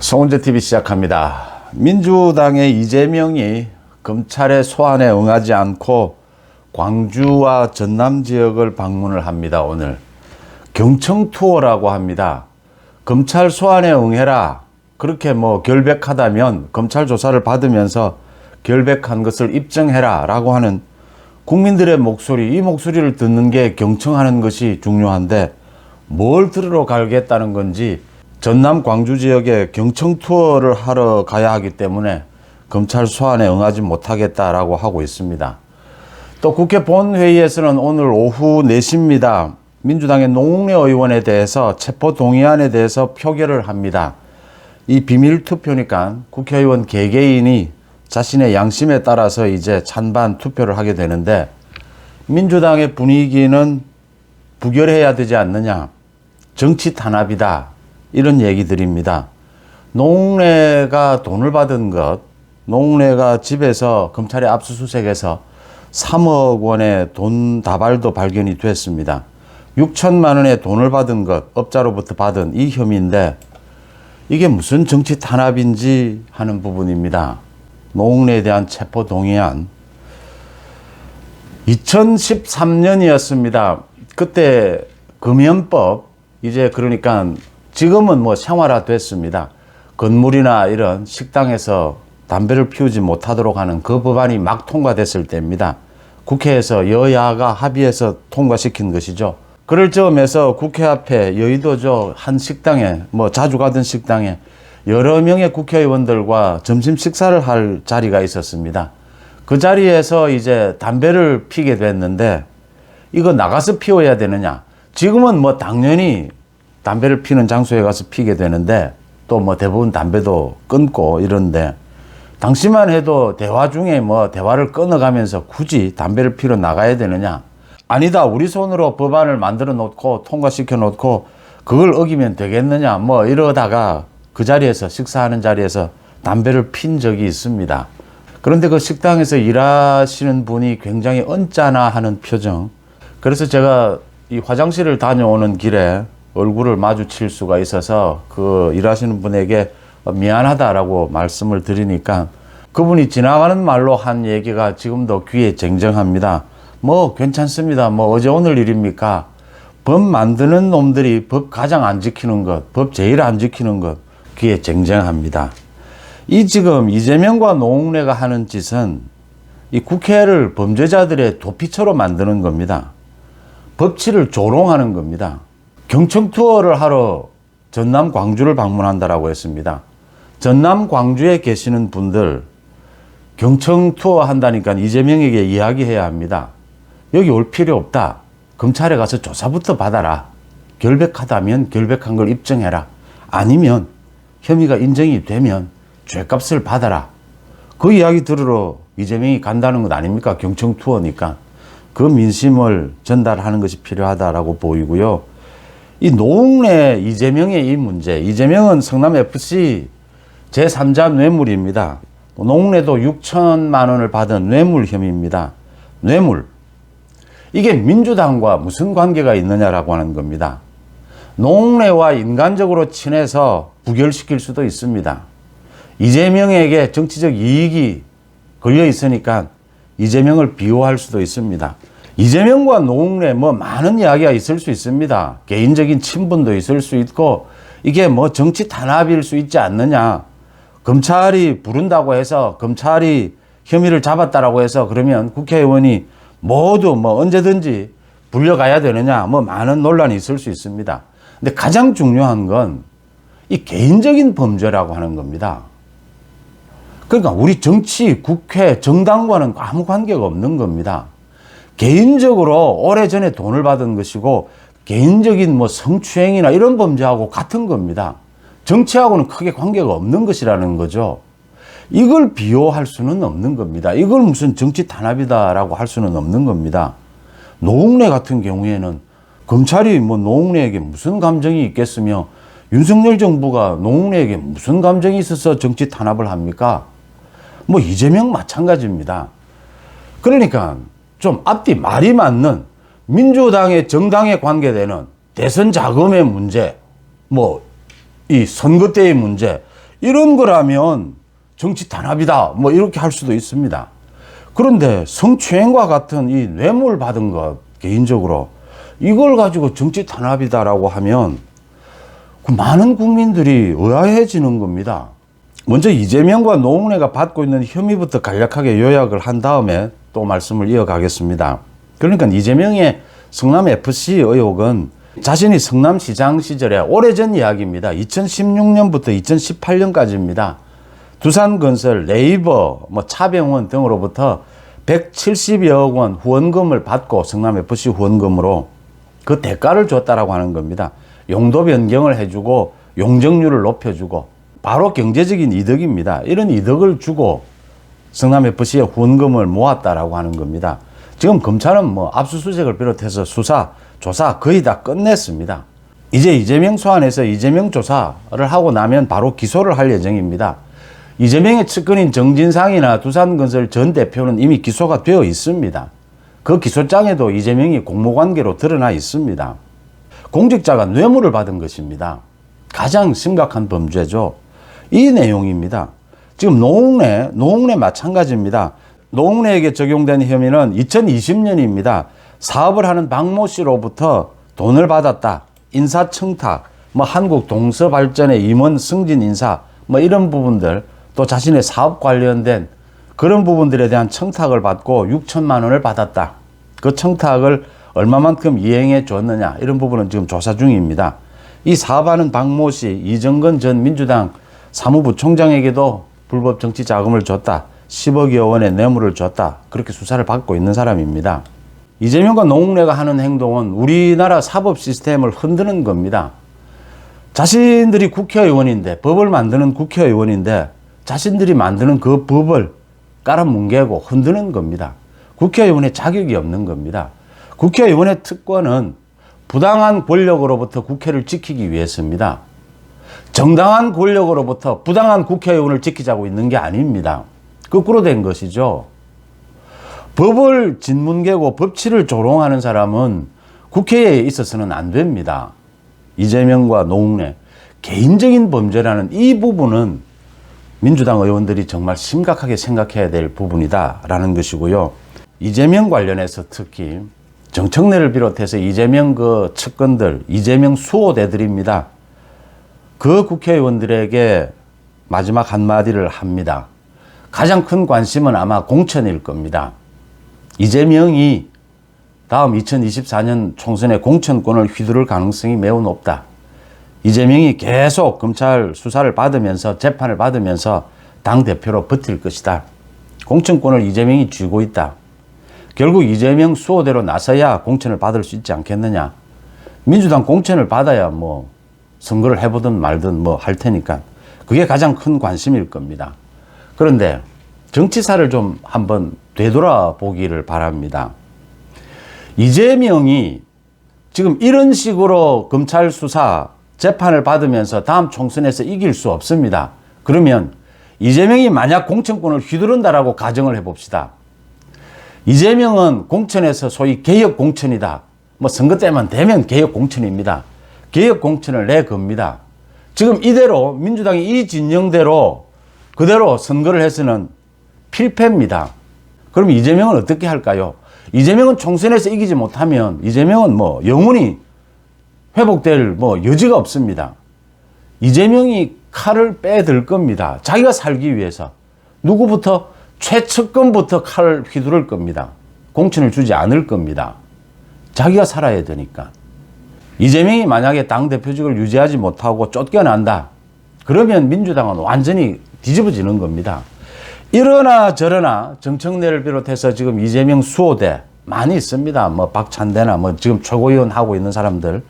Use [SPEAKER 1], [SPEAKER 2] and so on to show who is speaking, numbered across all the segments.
[SPEAKER 1] 송은재TV 시작합니다. 민주당의 이재명이 검찰의 소환에 응하지 않고 광주와 전남 지역을 방문을 합니다. 오늘 경청 투어라고 합니다. 검찰 소환에 응해라. 그렇게 결백하다면 검찰 조사를 받으면서 결백한 것을 입증해라 라고 하는 국민들의 목소리, 이 목소리를 듣는 게 경청하는 것이 중요한데 뭘 들으러 가겠다는 건지 전남 광주 지역에 경청 투어를 하러 가야 하기 때문에 검찰 소환에 응하지 못하겠다라고 하고 있습니다. 또 국회 본회의에서는 오늘 오후 4시입니다. 민주당의 노웅래 의원에 대해서 체포 동의안에 대해서 표결을 합니다. 이 비밀 투표니까 국회의원 개개인이 자신의 양심에 따라서 이제 찬반 투표를 하게 되는데 민주당의 분위기는 부결해야 되지 않느냐, 정치 탄압이다, 이런 얘기들입니다. 노웅래가 돈을 받은 것, 노웅래가 집에서 검찰의 압수수색에서 3억 원의 돈 다발도 발견이 됐습니다. 6천만 원의 돈을 받은 것, 업자로부터 받은 이 혐의인데 이게 무슨 정치 탄압인지 하는 부분입니다. 노웅래에 대한 체포 동의안. 2013년이었습니다. 그때 금연법, 이제 그러니까 지금은 생활화 됐습니다. 건물이나 이런 식당에서 담배를 피우지 못하도록 하는 그 법안이 막 통과됐을 때입니다. 국회에서 여야가 합의해서 통과시킨 것이죠. 그럴 점에서 국회 앞에 여의도 한 식당에, 자주 가던 식당에 여러 명의 국회의원들과 점심 식사를 할 자리가 있었습니다. 그 자리에서 이제 담배를 피게 됐는데 이거 나가서 피워야 되느냐. 지금은 당연히 담배를 피는 장소에 가서 피게 되는데 또 대부분 담배도 끊고 이런데 당시만 해도 대화 중에 대화를 끊어가면서 굳이 담배를 피러 나가야 되느냐. 아니다. 우리 손으로 법안을 만들어 놓고 통과시켜 놓고 그걸 어기면 되겠느냐. 이러다가 그 자리에서 식사하는 자리에서 담배를 핀 적이 있습니다. 그런데 그 식당에서 일하시는 분이 굉장히 언짢아 하는 표정. 그래서 제가 이 화장실을 다녀오는 길에 얼굴을 마주칠 수가 있어서 그 일하시는 분에게 미안하다라고 말씀을 드리니까 그분이 지나가는 말로 한 얘기가 지금도 귀에 쟁쟁합니다. 괜찮습니다. 어제 오늘 일입니까? 법 만드는 놈들이 법 가장 안 지키는 것, 법 제일 안 지키는 것, 귀에 쟁쟁합니다. 이 지금 이재명과 노웅래가 하는 짓은 이 국회를 범죄자들의 도피처로 만드는 겁니다. 법치를 조롱하는 겁니다. 경청 투어를 하러 전남 광주를 방문한다라고 했습니다. 전남 광주에 계시는 분들 경청 투어 한다니까 이재명에게 이야기해야 합니다. 여기 올 필요 없다. 검찰에 가서 조사부터 받아라. 결백하다면 결백한 걸 입증해라. 아니면 혐의가 인정이 되면 죄값을 받아라. 그 이야기 들으러 이재명이 간다는 것 아닙니까? 경청 투어니까. 그 민심을 전달하는 것이 필요하다라고 보이고요. 이 노웅래 이재명의 이 문제, 이재명은 성남FC 제3자 뇌물입니다. 노웅래도 6천만 원을 받은 뇌물 혐의입니다. 뇌물. 이게 민주당과 무슨 관계가 있느냐라고 하는 겁니다. 노웅래와 인간적으로 친해서 부결시킬 수도 있습니다. 이재명에게 정치적 이익이 걸려 있으니까 이재명을 비호할 수도 있습니다. 이재명과 노웅래 많은 이야기가 있을 수 있습니다. 개인적인 친분도 있을 수 있고 이게 정치 탄압일 수 있지 않느냐. 검찰이 부른다고 해서 검찰이 혐의를 잡았다라고 해서 그러면 국회의원이 모두 언제든지 불려가야 되느냐. 많은 논란이 있을 수 있습니다. 근데 가장 중요한 건 이 개인적인 범죄라고 하는 겁니다. 그러니까 우리 정치, 국회, 정당과는 아무 관계가 없는 겁니다. 개인적으로 오래전에 돈을 받은 것이고 개인적인 성추행이나 이런 범죄하고 같은 겁니다. 정치하고는 크게 관계가 없는 것이라는 거죠. 이걸 비호할 수는 없는 겁니다. 이걸 무슨 정치 탄압이다라고 할 수는 없는 겁니다. 노웅래 같은 경우에는 검찰이 노웅래에게 무슨 감정이 있겠으며 윤석열 정부가 노웅래에게 무슨 감정이 있어서 정치 탄압을 합니까? 이재명 마찬가지입니다. 그러니까 좀 앞뒤 말이 맞는 민주당의 정당에 관계되는 대선 자금의 문제, 이 선거 때의 문제, 이런 거라면 정치 탄압이다. 뭐 이렇게 할 수도 있습니다. 그런데 성추행과 같은 이 뇌물 받은 것, 개인적으로 이걸 가지고 정치 탄압이다라고 하면 그 많은 국민들이 의아해지는 겁니다. 먼저 이재명과 노웅래가 받고 있는 혐의부터 간략하게 요약을 한 다음에 또 말씀을 이어가겠습니다. 그러니까 이재명의 성남FC 의혹은 자신이 성남시장 시절에 오래전 이야기입니다. 2016년부터 2018년까지입니다. 두산건설, 네이버, 차병원 등으로부터 170여억 원 후원금을 받고 성남FC 후원금으로 그 대가를 줬다라고 하는 겁니다. 용도 변경을 해주고 용적률을 높여주고 바로 경제적인 이득입니다. 이런 이득을 주고 성남FC에 후원금을 모았다라고 하는 겁니다. 지금 검찰은 압수수색을 비롯해서 수사, 조사 거의 다 끝냈습니다. 이제 이재명 소환해서 이재명 조사를 하고 나면 바로 기소를 할 예정입니다. 이재명의 측근인 정진상이나 두산건설 전 대표는 이미 기소가 되어 있습니다. 그 기소장에도 이재명이 공모관계로 드러나 있습니다. 공직자가 뇌물을 받은 것입니다. 가장 심각한 범죄죠. 이 내용입니다. 지금 노웅래 마찬가지입니다. 노웅래에게 적용된 혐의는 2020년입니다. 사업을 하는 박모 씨로부터 돈을 받았다. 인사청탁, 한국동서발전의 임원 승진 인사, 이런 부분들, 또 자신의 사업 관련된 그런 부분들에 대한 청탁을 받고 6천만 원을 받았다. 그 청탁을 얼마만큼 이행해 줬느냐, 이런 부분은 지금 조사 중입니다. 이 사업하는 박모 씨, 이정건 전 민주당 사무부총장에게도 불법 정치 자금을 줬다. 10억여 원의 뇌물을 줬다. 그렇게 수사를 받고 있는 사람입니다. 이재명과 노웅래가 하는 행동은 우리나라 사법 시스템을 흔드는 겁니다. 자신들이 국회의원인데, 법을 만드는 국회의원인데 자신들이 만드는 그 법을 깔아뭉개고 흔드는 겁니다. 국회의원의 자격이 없는 겁니다. 국회의원의 특권은 부당한 권력으로부터 국회를 지키기 위해서입니다. 정당한 권력으로부터 부당한 국회의원을 지키자고 있는 게 아닙니다. 거꾸로 된 것이죠. 법을 짓뭉개고 법치를 조롱하는 사람은 국회에 있어서는 안 됩니다. 이재명과 노웅래 개인적인 범죄라는 이 부분은 민주당 의원들이 정말 심각하게 생각해야 될 부분이다라는 것이고요. 이재명 관련해서 특히 정청래를 비롯해서 이재명 그 측근들, 이재명 수호대들입니다. 그 국회의원들에게 마지막 한마디를 합니다. 가장 큰 관심은 아마 공천일 겁니다. 이재명이 다음 2024년 총선에 공천권을 휘두를 가능성이 매우 높다. 이재명이 계속 검찰 수사를 받으면서 재판을 받으면서 당대표로 버틸 것이다. 공천권을 이재명이 쥐고 있다. 결국 이재명 수호대로 나서야 공천을 받을 수 있지 않겠느냐. 민주당 공천을 받아야 선거를 해보든 말든 할 테니까 그게 가장 큰 관심일 겁니다. 그런데 정치사를 좀 한번 되돌아보기를 바랍니다. 이재명이 지금 이런 식으로 검찰 수사, 재판을 받으면서 다음 총선에서 이길 수 없습니다. 그러면 이재명이 만약 공천권을 휘두른다라고 가정을 해봅시다. 이재명은 공천에서 소위 개혁 공천이다. 선거 때만 되면 개혁 공천입니다. 개혁 공천을 내겁니다. 지금 이대로 민주당이 이 진영대로 그대로 선거를 해서는 필패입니다. 그럼 이재명은 어떻게 할까요? 이재명은 총선에서 이기지 못하면 이재명은 영원히 회복될 여지가 없습니다. 이재명이 칼을 빼들 겁니다. 자기가 살기 위해서. 누구부터? 최측근부터 칼을 휘두를 겁니다. 공천을 주지 않을 겁니다. 자기가 살아야 되니까. 이재명이 만약에 당대표직을 유지하지 못하고 쫓겨난다. 그러면 민주당은 완전히 뒤집어지는 겁니다. 이러나 저러나 정청래를 비롯해서 지금 이재명 수호대 많이 있습니다. 박찬대나 지금 최고위원 하고 있는 사람들.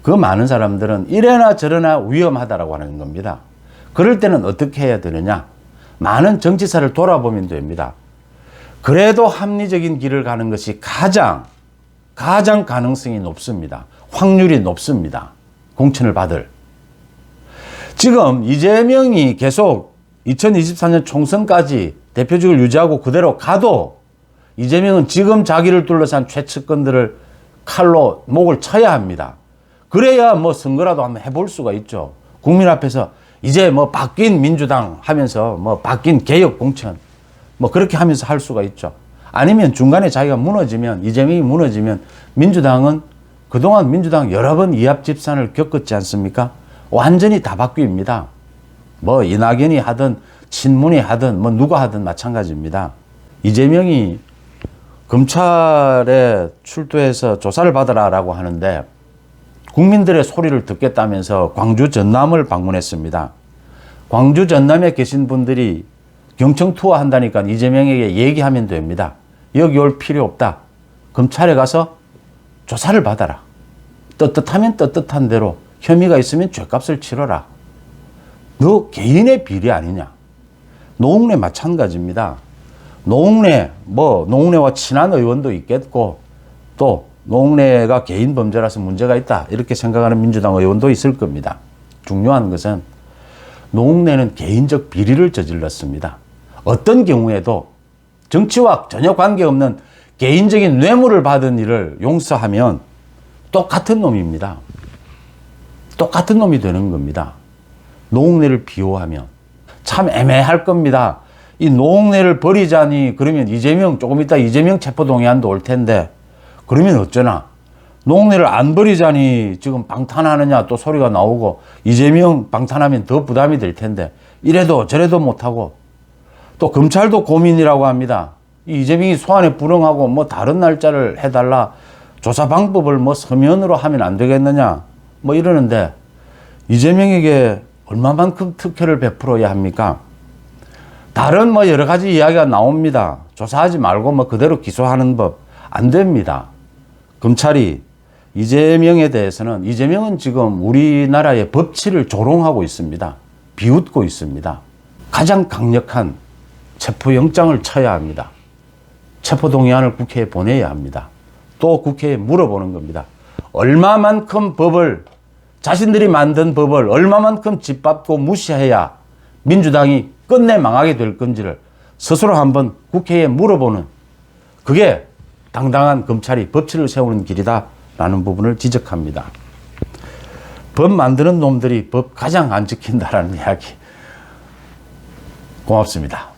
[SPEAKER 1] 그 많은 사람들은 이래나 저래나 위험하다라고 하는 겁니다. 그럴 때는 어떻게 해야 되느냐? 많은 정치사를 돌아보면 됩니다. 그래도 합리적인 길을 가는 것이 가장 가능성이 높습니다. 확률이 높습니다. 공천을 받을. 지금 이재명이 계속 2024년 총선까지 대표직을 유지하고 그대로 가도 이재명은 지금 자기를 둘러싼 최측근들을 칼로 목을 쳐야 합니다. 그래야 선거라도 한번 해볼 수가 있죠. 국민 앞에서 이제 뭐 바뀐 민주당 하면서 뭐 바뀐 개혁 공천 뭐 그렇게 하면서 할 수가 있죠. 아니면 중간에 자기가 무너지면, 이재명이 무너지면 민주당은 그동안 민주당 여러 번 이합집산을 겪었지 않습니까? 완전히 다 바뀝니다. 뭐 이낙연이 하든 친문이 하든 뭐 누가 하든 마찬가지입니다. 이재명이 검찰에 출두해서 조사를 받으라라고 하는데 국민들의 소리를 듣겠다면서 광주 전남을 방문했습니다. 광주 전남에 계신 분들이 경청 투어 한다니까 이재명에게 얘기하면 됩니다. 여기 올 필요 없다. 검찰에 가서 조사를 받아라. 떳떳하면 떳떳한 대로, 혐의가 있으면 죗값을 치러라. 너 개인의 비리 아니냐. 노웅래 마찬가지입니다. 노웅래와 친한 의원도 있겠고 또 노웅래가 개인 범죄라서 문제가 있다 이렇게 생각하는 민주당 의원도 있을 겁니다. 중요한 것은 노웅래는 개인적 비리를 저질렀습니다. 어떤 경우에도 정치와 전혀 관계없는 개인적인 뇌물을 받은 일을 용서하면 똑같은 놈입니다. 똑같은 놈이 되는 겁니다. 노웅래를 비호하면 참 애매할 겁니다. 이 노웅래를 버리자니 그러면 조금 이따 이재명 체포동의안도 올 텐데 그러면 어쩌나. 노웅래를 안 버리자니 지금 방탄하느냐 또 소리가 나오고 이재명 방탄하면 더 부담이 될 텐데 이래도 저래도 못하고 또 검찰도 고민이라고 합니다. 이재명이 소환에 불응하고 뭐 다른 날짜를 해달라. 조사 방법을 뭐 서면으로 하면 안 되겠느냐. 뭐 이러는데 이재명에게 얼마만큼 특혜를 베풀어야 합니까? 다른 뭐 여러 가지 이야기가 나옵니다. 조사하지 말고 뭐 그대로 기소하는 법. 안 됩니다. 검찰이 이재명에 대해서는 이재명은 지금 우리나라의 법치를 조롱하고 있습니다. 비웃고 있습니다. 가장 강력한 체포영장을 쳐야 합니다. 체포동의안을 국회에 보내야 합니다. 또 국회에 물어보는 겁니다. 얼마만큼 자신들이 만든 법을 얼마만큼 짓밟고 무시해야 민주당이 끝내 망하게 될 건지를 스스로 한번 국회에 물어보는, 그게 당당한 검찰이 법치를 세우는 길이다라는 부분을 지적합니다. 법 만드는 놈들이 법 가장 안 지킨다라는 이야기. 고맙습니다.